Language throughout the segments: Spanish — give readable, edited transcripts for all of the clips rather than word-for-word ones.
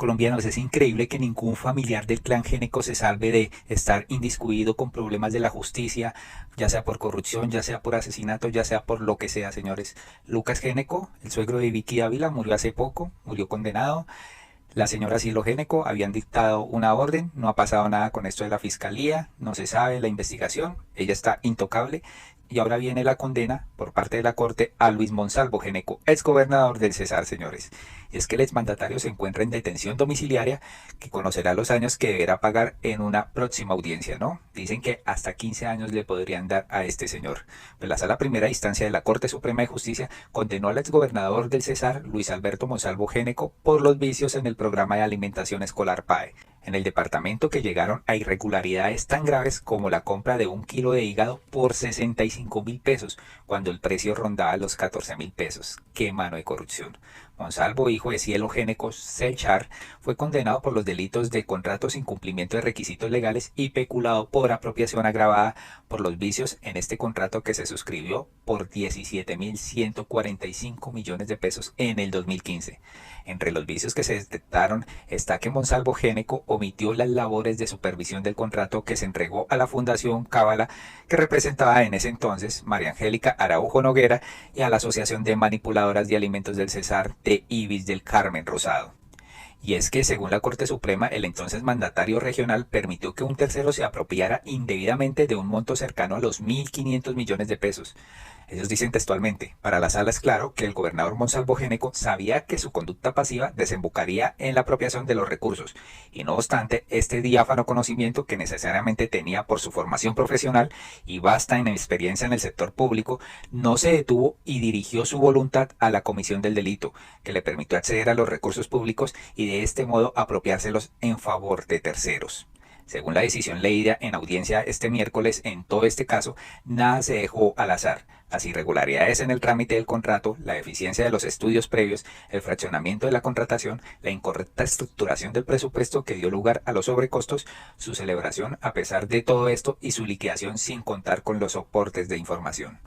Colombianos, es increíble que ningún familiar del clan Géneco se salve de estar indiscutido con problemas de la justicia, ya sea por corrupción, ya sea por asesinato, ya sea por lo que sea, señores. Lucas Géneco, el suegro de Vicky Ávila, murió hace poco, murió condenado. La señora Silo Géneco habían dictado una orden, no ha pasado nada con esto de la fiscalía, no se sabe la investigación, ella está intocable y ahora viene la condena por parte de la corte a Luis Monsalvo Géneco, exgobernador del Cesar, señores. Y es que el exmandatario se encuentra en detención domiciliaria que conocerá los años que deberá pagar en una próxima audiencia, ¿no? Dicen que hasta 15 años le podrían dar a este señor. Pues la Sala Primera Instancia de la Corte Suprema de Justicia condenó al exgobernador del Cesar, Luis Alberto Monsalvo Géneco, por los vicios en el programa de alimentación escolar PAE. En el departamento que llegaron a irregularidades tan graves como la compra de 1 kilo de hígado por 65.000 pesos, cuando el precio rondaba los 14.000 pesos. ¡Qué mano de corrupción! Monsalvo, hijo de Cielo Géneco Sechar, fue condenado por los delitos de contrato sin cumplimiento de requisitos legales y peculado por apropiación agravada por los vicios en este contrato que se suscribió por 17.145 millones de pesos en el 2015. Entre los vicios que se detectaron está que Monsalvo Géneco omitió las labores de supervisión del contrato que se entregó a la Fundación Cábala, que representaba en ese entonces María Angélica Araujo Noguera, y a la Asociación de Manipuladoras de Alimentos del Cesar de Ibis del Carmen Rosado. Y es que, según la Corte Suprema, el entonces mandatario regional permitió que un tercero se apropiara indebidamente de un monto cercano a los 1.500 millones de pesos. Ellos dicen textualmente: para la sala es claro que el gobernador Monsalvo Géneco sabía que su conducta pasiva desembocaría en la apropiación de los recursos, y no obstante, este diáfano conocimiento que necesariamente tenía por su formación profesional y vasta en experiencia en el sector público, no se detuvo y dirigió su voluntad a la comisión del delito, que le permitió acceder a los recursos públicos y de este modo apropiárselos en favor de terceros. Según la decisión leída en audiencia este miércoles, en todo este caso, nada se dejó al azar. Las irregularidades en el trámite del contrato, la deficiencia de los estudios previos, el fraccionamiento de la contratación, la incorrecta estructuración del presupuesto que dio lugar a los sobrecostos, su celebración a pesar de todo esto y su liquidación sin contar con los soportes de información.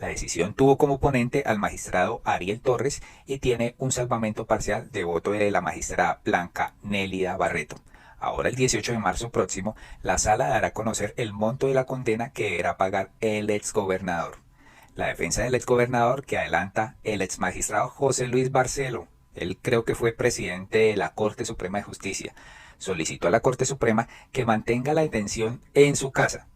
La decisión tuvo como ponente al magistrado Ariel Torres y tiene un salvamento parcial de voto de la magistrada Blanca Nélida Barreto. Ahora, el 18 de marzo próximo, la sala dará a conocer el monto de la condena que deberá pagar el exgobernador. La defensa del exgobernador, que adelanta el exmagistrado José Luis Barceló, él creo que fue presidente de la Corte Suprema de Justicia, solicitó a la Corte Suprema que mantenga la detención en su casa,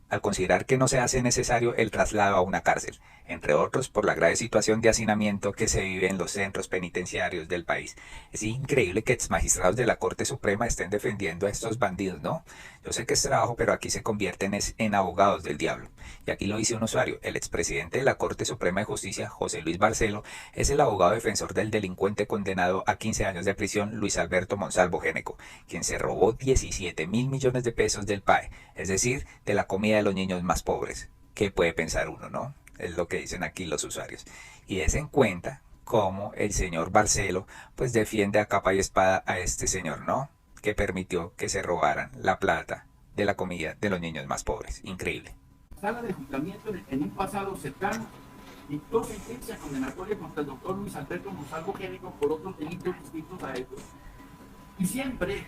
al considerar que no se hace necesario el traslado a una cárcel, entre otros por la grave situación de hacinamiento que se vive en los centros penitenciarios del país. Es increíble que exmagistrados de la Corte Suprema estén defendiendo a estos bandidos, ¿no? Yo sé que es trabajo, pero aquí se convierten en abogados del diablo. Y aquí lo dice un usuario: el expresidente de la Corte Suprema de Justicia, José Luis Barceló, es el abogado defensor del delincuente condenado a 15 años de prisión, Luis Alberto Monsalvo Géneco, quien se robó 17.000 millones de pesos del PAE, es decir, de la comida de los niños más pobres. ¿Qué puede pensar uno, no? Es lo que dicen aquí los usuarios. Y des en cuenta cómo el señor Barceló pues defiende a capa y espada a este señor, ¿no? Que permitió que se robaran la plata de la comida de los niños más pobres. Increíble. Sala de juzgamiento en un pasado cercano dictó sentencia condenatoria contra el doctor Luis Alberto Monsalvo Géneco por otros delitos distintos a estos, y siempre,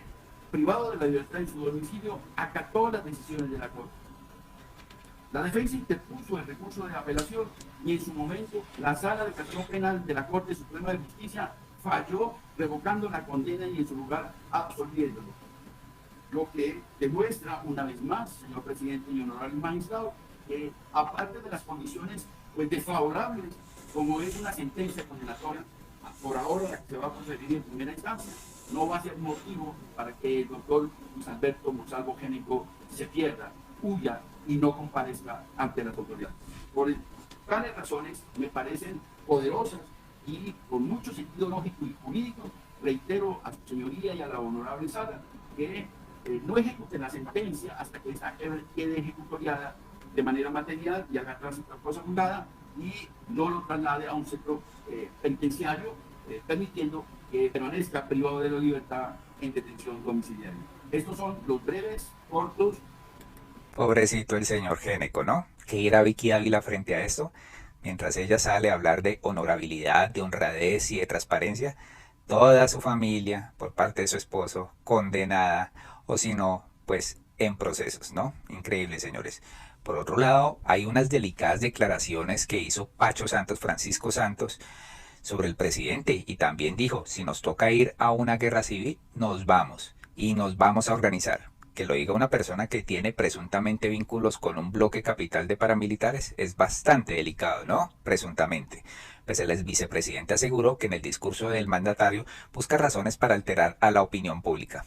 privado de la libertad en su domicilio, acató las decisiones de la Corte. La defensa interpuso el recurso de apelación y en su momento la Sala de Casación Penal de la Corte Suprema de Justicia falló revocando la condena y en su lugar absolviéndolo. Lo que demuestra una vez más, señor presidente y honorable magistrado, que aparte de las condiciones pues desfavorables, como es una sentencia condenatoria, por ahora se va a proceder en primera instancia, no va a ser motivo para que el doctor Luis Alberto Monsalvo Géneco se pierda, huya y no comparezca ante las autoridades. Por tales razones me parecen poderosas y con mucho sentido lógico y jurídico, reitero a su señoría y a la honorable sala que no ejecuten la sentencia hasta que esta quede ejecutoriada de manera material y haga tránsito a cosa fundada y no lo traslade a un centro penitenciario, permitiendo que permanezca privado de la libertad en detención domiciliaria. Estos son los breves, cortos. Pobrecito el señor Géneco, ¿no? Que irá Vicky Ávila frente a esto, mientras ella sale a hablar de honorabilidad, de honradez y de transparencia. toda su familia por parte de su esposo condenada, o si no, pues en procesos, ¿no? Increíble, señores. Por otro lado, hay unas delicadas declaraciones que hizo Pacho Santos, Francisco Santos, sobre el presidente, y también dijo, si nos toca ir a una guerra civil, nos vamos y nos vamos a organizar. Que lo diga una persona que tiene presuntamente vínculos con un bloque capital de paramilitares es bastante delicado, ¿no? Presuntamente. Pues el ex vicepresidente aseguró que en el discurso del mandatario busca razones para alterar a la opinión pública.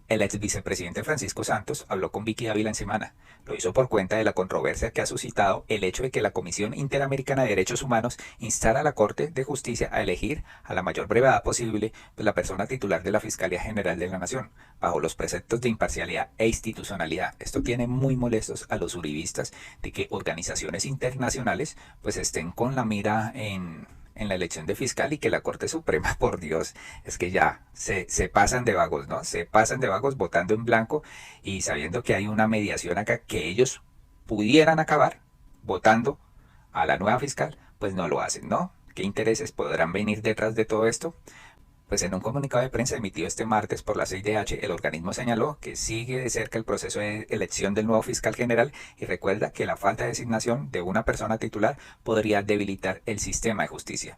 El ex vicepresidente Francisco Santos habló con Vicky Ávila en semana. Lo hizo por cuenta de la controversia que ha suscitado el hecho de que la Comisión Interamericana de Derechos Humanos instara a la Corte de Justicia a elegir a la mayor brevedad posible la persona titular de la Fiscalía General de la Nación, bajo los preceptos de imparcialidad e institucionalidad. Esto tiene muy molestos a los uribistas de que organizaciones internacionales pues estén con la mira en la elección de fiscal y que la Corte Suprema, por Dios, es que ya se pasan de vagos, ¿no? Se pasan de vagos votando en blanco y sabiendo que hay una mediación acá que ellos pudieran acabar votando a la nueva fiscal, pues no lo hacen, ¿no? ¿Qué intereses podrán venir detrás de todo esto? Pues en un comunicado de prensa emitido este martes por la CIDH, el organismo señaló que sigue de cerca el proceso de elección del nuevo fiscal general y recuerda que la falta de designación de una persona titular podría debilitar el sistema de justicia.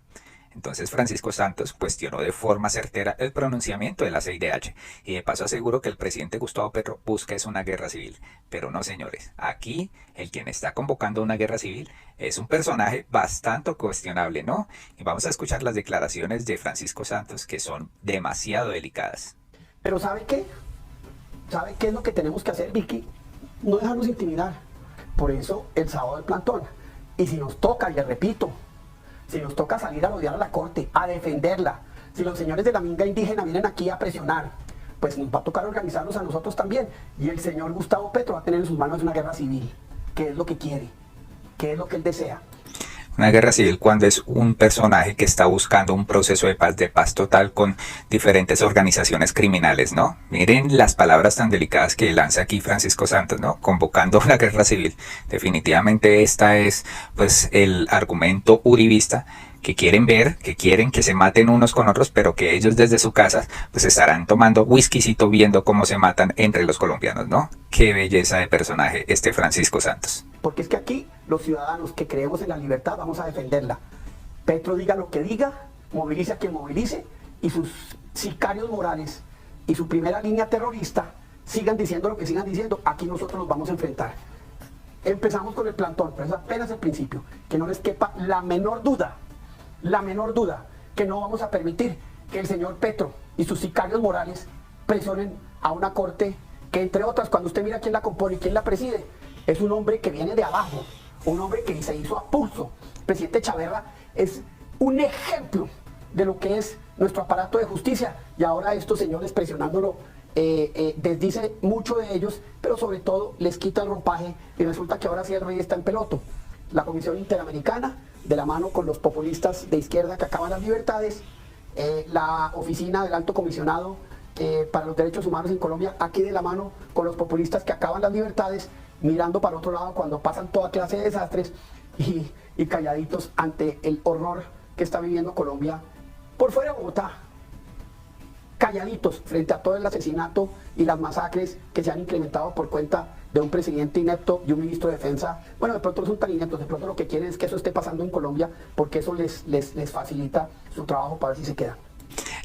Entonces Francisco Santos cuestionó de forma certera el pronunciamiento de la CIDH y de paso aseguró que el presidente Gustavo Petro busca es una guerra civil. Pero no, señores, aquí el quien está convocando una guerra civil es un personaje bastante cuestionable, ¿no? Y vamos a escuchar las declaraciones de Francisco Santos que son demasiado delicadas. Pero ¿sabe qué? ¿Sabe qué es lo que tenemos que hacer, Vicky? No dejarnos intimidar. Por eso el sábado del plantón. Y si nos toca, les repito, si nos toca salir a rodear a la Corte, a defenderla, si los señores de la minga indígena vienen aquí a presionar, pues nos va a tocar organizarnos a nosotros también. Y el señor Gustavo Petro va a tener en sus manos una guerra civil. ¿Qué es lo que quiere? ¿Qué es lo que él desea? Una guerra civil cuando es un personaje que está buscando un proceso de paz total con diferentes organizaciones criminales, ¿no? Miren las palabras tan delicadas que lanza aquí Francisco Santos, ¿no? Convocando una guerra civil. Definitivamente esta es, pues, el argumento uribista que quieren ver, que quieren que se maten unos con otros, pero que ellos desde su casa, pues, estarán tomando whiskycito viendo cómo se matan entre los colombianos, ¿no? Qué belleza de personaje este Francisco Santos. Porque es que aquí los ciudadanos que creemos en la libertad vamos a defenderla. Petro diga lo que diga, movilice a quien movilice, y sus sicarios morales y su primera línea terrorista sigan diciendo lo que sigan diciendo, aquí nosotros los vamos a enfrentar. Empezamos con el plantón, pero es apenas el principio, que no les quepa la menor duda, que no vamos a permitir que el señor Petro y sus sicarios morales presionen a una corte que, entre otras, cuando usted mira quién la compone y quién la preside, es un hombre que viene de abajo, un hombre que se hizo a pulso. El presidente Chaverra es un ejemplo de lo que es nuestro aparato de justicia, y ahora estos señores presionándolo desdice mucho de ellos, pero sobre todo les quita el ropaje y resulta que ahora sí el rey está en peloto. La Comisión Interamericana, de la mano con los populistas de izquierda que acaban las libertades, la oficina del Alto Comisionado para los Derechos Humanos en Colombia, aquí de la mano con los populistas que acaban las libertades, mirando para otro lado cuando pasan toda clase de desastres y calladitos ante el horror que está viviendo Colombia por fuera de Bogotá, calladitos frente a todo el asesinato y las masacres que se han incrementado por cuenta de un presidente inepto y un ministro de defensa. Bueno, de pronto no son tan ineptos, de pronto lo que quieren es que eso esté pasando en Colombia porque eso les facilita su trabajo para ver si se quedan.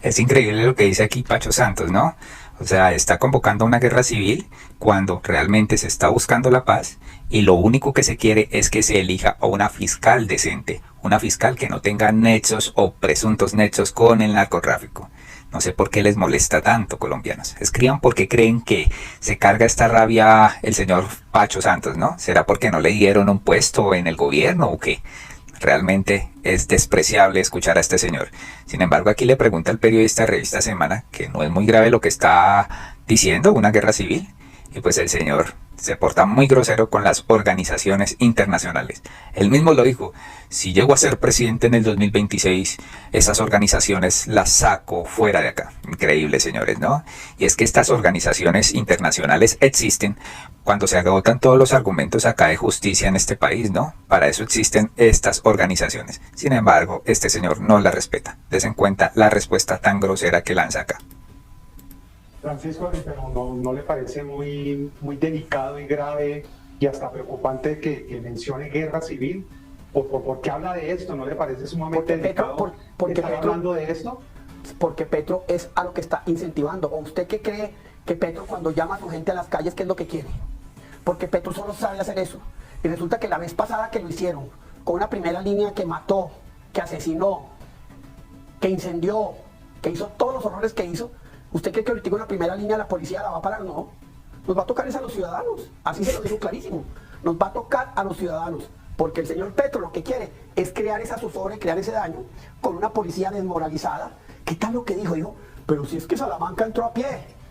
Es increíble lo que dice aquí Pacho Santos, ¿no? O sea, está convocando una guerra civil cuando realmente se está buscando la paz y lo único que se quiere es que se elija a una fiscal decente, una fiscal que no tenga nexos o presuntos nexos con el narcotráfico. No sé por qué les molesta tanto, colombianos. Escriban porque creen que se carga esta rabia el señor Pacho Santos, ¿no? ¿Será porque no le dieron un puesto en el gobierno o qué? Realmente es despreciable escuchar a este señor. Sin embargo, aquí le pregunta al periodista de Revista Semana que no es muy grave lo que está diciendo, una guerra civil. Y pues el señor se porta muy grosero con las organizaciones internacionales. Él mismo lo dijo, si llego a ser presidente en el 2026, esas organizaciones las saco fuera de acá. Increíble, señores, ¿no? Y es que estas organizaciones internacionales existen cuando se agotan todos los argumentos acá de justicia en este país, ¿no? Para eso existen estas organizaciones. Sin embargo, este señor no la respeta. Des en cuenta la respuesta tan grosera que lanza acá. Francisco, pero no le parece muy delicado y grave y hasta preocupante que mencione guerra civil. ¿Por qué habla de esto? ¿No le parece sumamente delicado estar hablando de esto? Porque Petro es a lo que está incentivando. ¿O usted qué cree que Petro, cuando llama a su gente a las calles, qué es lo que quiere? Porque Petro solo sabe hacer eso. Y resulta que la vez pasada que lo hicieron, con una primera línea que mató, que asesinó, que incendió, que hizo todos los horrores que hizo, ¿usted cree que ahorita con la primera línea la policía la va a parar? No. Nos va a tocar es a los ciudadanos. Así se lo digo clarísimo. Nos va a tocar a los ciudadanos. Porque el señor Petro lo que quiere es crear esa zozobra y crear ese daño con una policía desmoralizada. ¿Qué tal lo que dijo? Dijo, pero si es que Salamanca entró a pie.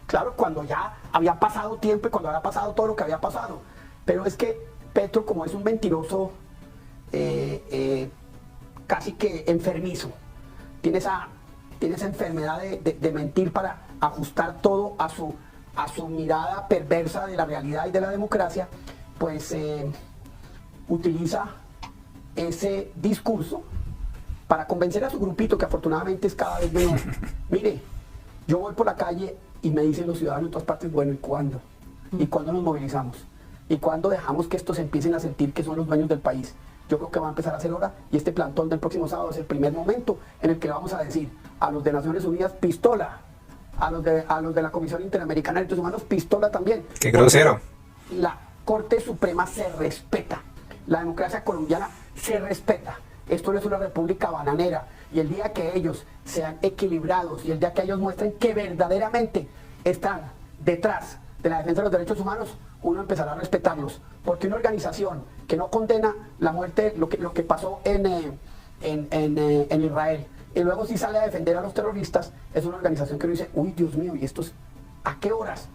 Claro, cuando ya había pasado tiempo y cuando había pasado todo lo que había pasado. Pero es que Petro, como es un mentiroso casi que enfermizo, tiene esa enfermedad de mentir para ajustar todo a su mirada perversa de la realidad y de la democracia, pues utiliza ese discurso para convencer a su grupito, que afortunadamente es cada vez menor. Mire, yo voy por la calle y me dicen los ciudadanos en todas partes, bueno, ¿y cuándo? ¿Y cuándo nos movilizamos? ¿Y cuándo dejamos que estos empiecen a sentir que son los dueños del país? Yo creo que va a empezar a ser hora, y este plantón del próximo sábado es el primer momento en el que le vamos a decir a los de Naciones Unidas, pistola, a los de la Comisión Interamericana de Derechos Humanos, pistola también. ¡Qué grosero! La Corte Suprema se respeta, la democracia colombiana se respeta. Esto no es una república bananera, y el día que ellos sean equilibrados y el día que ellos muestren que verdaderamente están detrás de la defensa de los derechos humanos, uno empezará a respetarlos, porque una organización que no condena la muerte, lo que pasó en Israel, y luego sí sale a defender a los terroristas, es una organización que uno dice, uy, Dios mío, ¿y estos a qué horas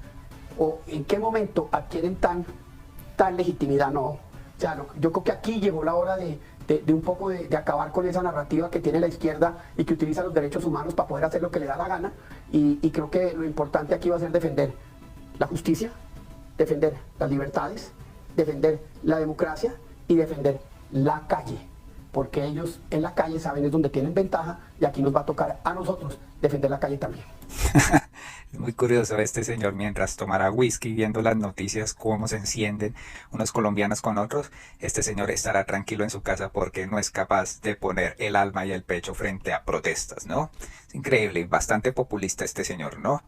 o en qué momento adquieren tan legitimidad? No, o sea, yo creo que aquí llegó la hora de un poco de acabar con esa narrativa que tiene la izquierda y que utiliza los derechos humanos para poder hacer lo que le da la gana, y creo que lo importante aquí va a ser defender la justicia, defender las libertades, defender la democracia y defender la calle, porque ellos en la calle saben es donde tienen ventaja, y aquí nos va a tocar a nosotros defender la calle también. Es muy curioso este señor, mientras tomará whisky viendo las noticias, cómo se encienden unos colombianos con otros, este señor estará tranquilo en su casa porque no es capaz de poner el alma y el pecho frente a protestas, ¿no? Es increíble, bastante populista este señor, ¿no?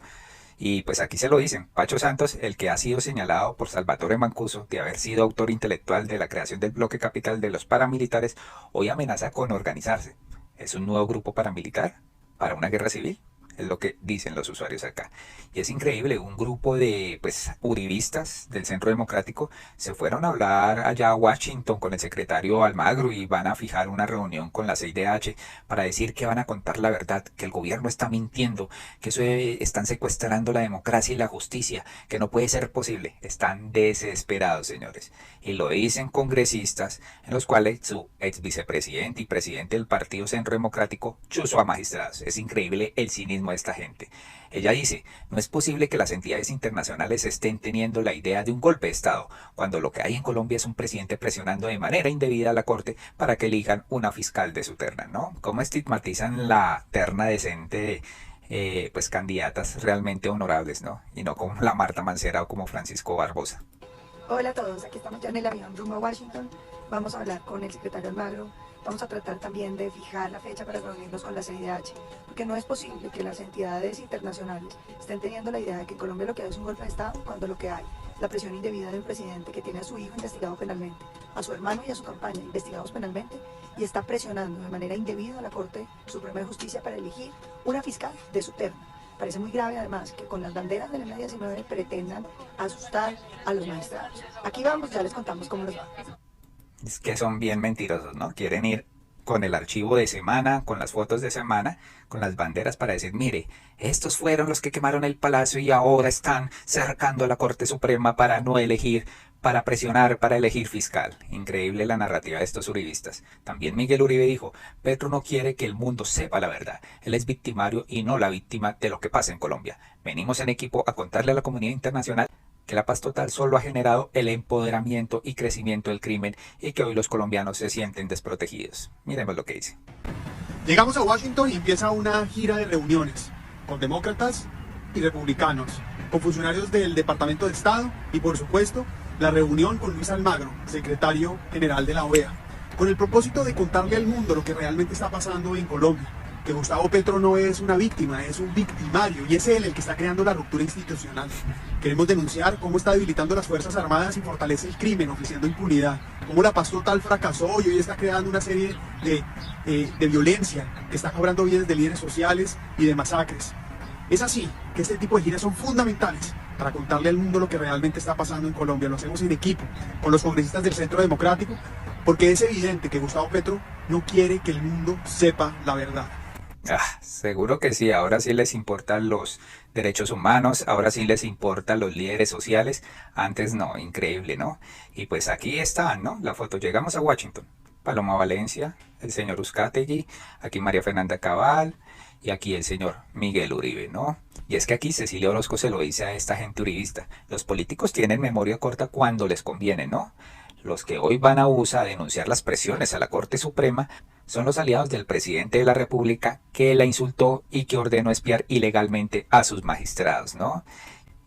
Y pues aquí se lo dicen, Pacho Santos, el que ha sido señalado por Salvatore Mancuso de haber sido autor intelectual de la creación del bloque capital de los paramilitares, hoy amenaza con organizarse. ¿Es un nuevo grupo paramilitar para una guerra civil? Es lo que dicen los usuarios acá. Y es increíble, un grupo de uribistas del Centro Democrático se fueron a hablar allá a Washington con el secretario Almagro y van a fijar una reunión con la CIDH para decir que van a contar la verdad, que el gobierno está mintiendo, que están secuestrando la democracia y la justicia, que no puede ser posible. Están desesperados, señores. Y lo dicen congresistas en los cuales su ex vicepresidente y presidente del Partido Centro Democrático chuzó a magistrados. Es increíble el cinismo de esta gente. Ella dice, no es posible que las entidades internacionales estén teniendo la idea de un golpe de Estado, cuando lo que hay en Colombia es un presidente presionando de manera indebida a la Corte para que elijan una fiscal de su terna, ¿no? ¿Cómo estigmatizan la terna decente? Candidatas realmente honorables, ¿no? Y no como la Marta Mancera o como Francisco Barbosa. Hola a todos, aquí estamos ya en el avión rumbo a Washington. Vamos a hablar con el secretario Almagro. Vamos a tratar también de fijar la fecha para reunirnos con la CIDH, porque no es posible que las entidades internacionales estén teniendo la idea de que en Colombia lo que hay es un golpe de Estado, cuando lo que hay es la presión indebida de un presidente que tiene a su hijo investigado penalmente, a su hermano y a su campaña investigados penalmente, y está presionando de manera indebida a la Corte Suprema de Justicia para elegir una fiscal de su terna. Parece muy grave además que con las banderas del M19 pretendan asustar a los magistrados. Aquí vamos, ya les contamos cómo nos va. Es que son bien mentirosos, ¿no? Quieren ir con el archivo de semana, con las fotos de semana, con las banderas para decir, mire, estos fueron los que quemaron el palacio y ahora están cercando a la Corte Suprema para no elegir, para presionar, para elegir fiscal. Increíble la narrativa de estos uribistas. También Miguel Uribe dijo, Petro no quiere que el mundo sepa la verdad. Él es victimario y no la víctima de lo que pasa en Colombia. Venimos en equipo a contarle a la comunidad internacional que la paz total solo ha generado el empoderamiento y crecimiento del crimen y que hoy los colombianos se sienten desprotegidos. Miremos lo que dice. Llegamos a Washington y empieza una gira de reuniones con demócratas y republicanos, con funcionarios del Departamento de Estado y, por supuesto, la reunión con Luis Almagro, secretario general de la OEA, con el propósito de contarle al mundo lo que realmente está pasando en Colombia, que Gustavo Petro no es una víctima, es un victimario y es él el que está creando la ruptura institucional. Queremos denunciar cómo está debilitando las Fuerzas Armadas y fortalece el crimen, ofreciendo impunidad, cómo la paz total fracasó y hoy está creando una serie de violencia que está cobrando vidas de líderes sociales y de masacres. Es así que este tipo de giras son fundamentales para contarle al mundo lo que realmente está pasando en Colombia. Lo hacemos en equipo con los congresistas del Centro Democrático, porque es evidente que Gustavo Petro no quiere que el mundo sepa la verdad. Seguro que sí, ahora sí les importan los derechos humanos, ahora sí les importan los líderes sociales, antes no, increíble, ¿no? Y pues aquí están, ¿no? La foto, llegamos a Washington, Paloma Valencia, el señor Uzcategui, aquí María Fernanda Cabal y aquí el señor Miguel Uribe, ¿no? Y es que aquí Cecilia Orozco se lo dice a esta gente uribista, los políticos tienen memoria corta cuando les conviene, ¿no? Los que hoy van a USA a denunciar las presiones a la Corte Suprema son los aliados del presidente de la República que la insultó y que ordenó espiar ilegalmente a sus magistrados, ¿no?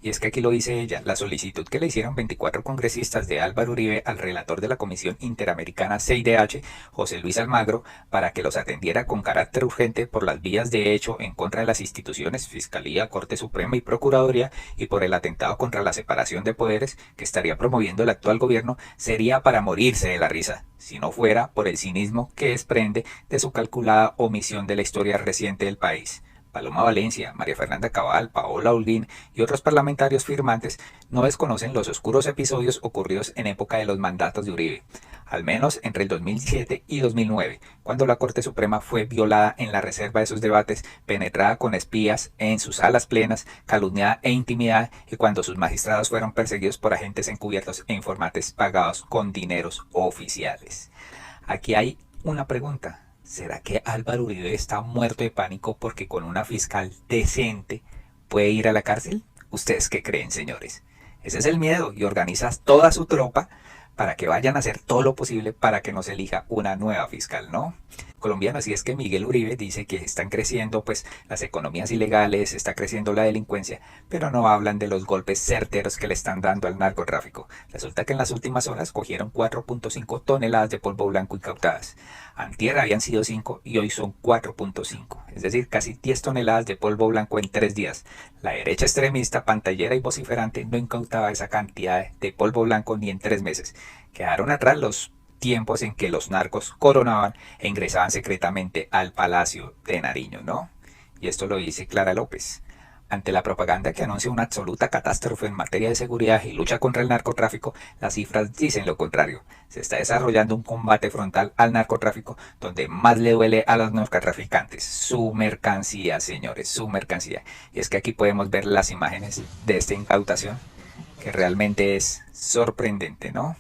Y es que aquí lo dice ella, la solicitud que le hicieron 24 congresistas de Álvaro Uribe al relator de la Comisión Interamericana CIDH, José Luis Almagro, para que los atendiera con carácter urgente por las vías de hecho en contra de las instituciones Fiscalía, Corte Suprema y Procuraduría y por el atentado contra la separación de poderes que estaría promoviendo el actual gobierno, sería para morirse de la risa, si no fuera por el cinismo que desprende de su calculada omisión de la historia reciente del país. Paloma Valencia, María Fernanda Cabal, Paola Holguín y otros parlamentarios firmantes no desconocen los oscuros episodios ocurridos en época de los mandatos de Uribe, al menos entre el 2007 y 2009, cuando la Corte Suprema fue violada en la reserva de sus debates, penetrada con espías en sus salas plenas, calumniada e intimidada, y cuando sus magistrados fueron perseguidos por agentes encubiertos e informantes pagados con dineros oficiales. Aquí hay una pregunta. ¿Será que Álvaro Uribe está muerto de pánico porque con una fiscal decente puede ir a la cárcel? ¿Ustedes qué creen, señores? Ese es el miedo y organizas toda su tropa para que vayan a hacer todo lo posible para que nos elija una nueva fiscal, ¿no? Colombianos, y es que Miguel Uribe dice que están creciendo pues las economías ilegales, está creciendo la delincuencia, pero no hablan de los golpes certeros que le están dando al narcotráfico. Resulta que en las últimas horas cogieron 4.5 toneladas de polvo blanco incautadas. Antier habían sido 5 y hoy son 4.5, es decir, casi 10 toneladas de polvo blanco en 3 días. La derecha extremista, pantallera y vociferante no incautaba esa cantidad de polvo blanco ni en 3 meses. Quedaron atrás los tiempos en que los narcos coronaban e ingresaban secretamente al Palacio de Nariño, ¿no? Y esto lo dice Clara López. Ante la propaganda que anuncia una absoluta catástrofe en materia de seguridad y lucha contra el narcotráfico, las cifras dicen lo contrario. Se está desarrollando un combate frontal al narcotráfico donde más le duele a los narcotraficantes. Su mercancía, señores, su mercancía. Y es que aquí podemos ver las imágenes de esta incautación, que realmente es sorprendente, ¿no?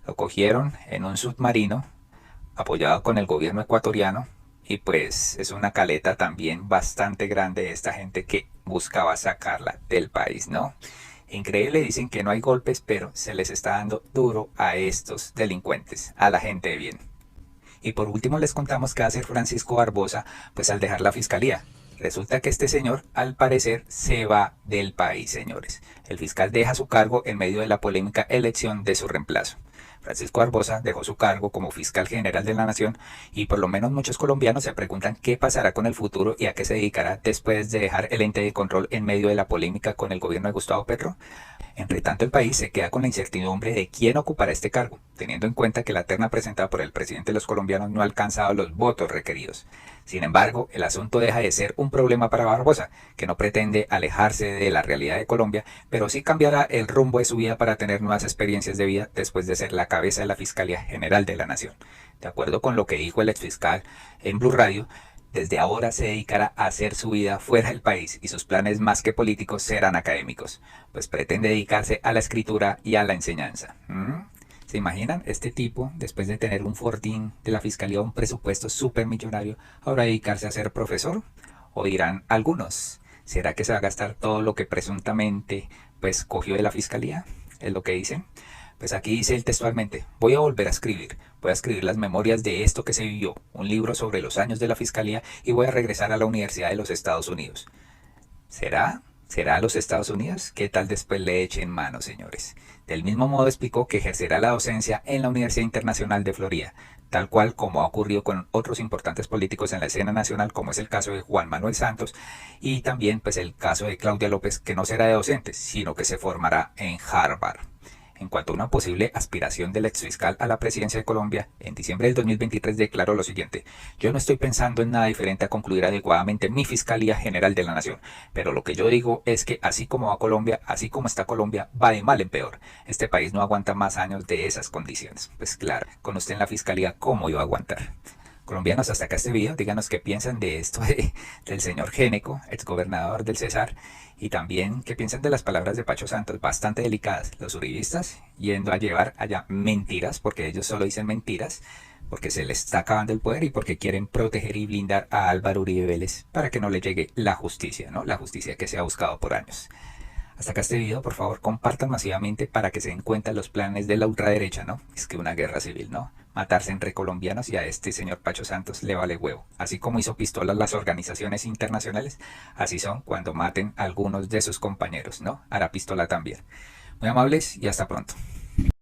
Lo cogieron en un submarino apoyado con el gobierno ecuatoriano y pues es una caleta también bastante grande de esta gente que buscaba sacarla del país, ¿no? Increíble, dicen que no hay golpes, pero se les está dando duro a estos delincuentes, a la gente de bien. Y por último les contamos qué va a hacer Francisco Barbosa pues al dejar la fiscalía. Resulta que este señor, al parecer, se va del país, señores. El fiscal deja su cargo en medio de la polémica elección de su reemplazo. Francisco Barbosa dejó su cargo como fiscal general de la nación y por lo menos muchos colombianos se preguntan qué pasará con el futuro y a qué se dedicará después de dejar el ente de control en medio de la polémica con el gobierno de Gustavo Petro. Entre tanto, el país se queda con la incertidumbre de quién ocupará este cargo, teniendo en cuenta que la terna presentada por el presidente de los colombianos no ha alcanzado los votos requeridos. Sin embargo, el asunto deja de ser un problema para Barbosa, que no pretende alejarse de la realidad de Colombia, pero sí cambiará el rumbo de su vida para tener nuevas experiencias de vida después de ser la cabeza de la Fiscalía General de la Nación. De acuerdo con lo que dijo el exfiscal en Blue Radio, desde ahora se dedicará a hacer su vida fuera del país y sus planes más que políticos serán académicos, pues pretende dedicarse a la escritura y a la enseñanza. ¿Se imaginan? Este tipo, después de tener un fortín de la fiscalía, un presupuesto súper millonario, ahora dedicarse a ser profesor. O dirán algunos, ¿será que se va a gastar todo lo que presuntamente pues cogió de la fiscalía? Es lo que dicen. Pues aquí dice él textualmente: voy a volver a escribir, voy a escribir las memorias de esto que se vivió, un libro sobre los años de la fiscalía, y voy a regresar a la Universidad de los Estados Unidos. ¿Será? ¿Será a los Estados Unidos? ¿Qué tal después le echen mano, señores? Del mismo modo explicó que ejercerá la docencia en la Universidad Internacional de Florida, tal cual como ha ocurrido con otros importantes políticos en la escena nacional, como es el caso de Juan Manuel Santos, y también pues el caso de Claudia López, que no será de docente, sino que se formará en Harvard. En cuanto a una posible aspiración del exfiscal a la presidencia de Colombia, en diciembre del 2023 declaró lo siguiente: yo no estoy pensando en nada diferente a concluir adecuadamente mi Fiscalía General de la Nación, pero lo que yo digo es que así como va Colombia, así como está Colombia, va de mal en peor. Este país no aguanta más años de esas condiciones. Pues claro, con usted en la Fiscalía, ¿cómo iba a aguantar? Colombianos, hasta acá este video, díganos qué piensan de esto del señor Géneco, exgobernador del Cesar, y también qué piensan de las palabras de Pacho Santos, bastante delicadas. Los uribistas yendo a llevar allá mentiras, porque ellos solo dicen mentiras, porque se les está acabando el poder y porque quieren proteger y blindar a Álvaro Uribe Vélez para que no le llegue la justicia, ¿no? La justicia que se ha buscado por años. Hasta acá este video, por favor, compartan masivamente para que se den cuenta los planes de la ultraderecha, ¿no? Es que una guerra civil, ¿no? Matarse entre colombianos, y a este señor Pacho Santos le vale huevo. Así como hizo pistolas las organizaciones internacionales, así son cuando maten a algunos de sus compañeros, ¿no? Hará pistola también. Muy amables y hasta pronto.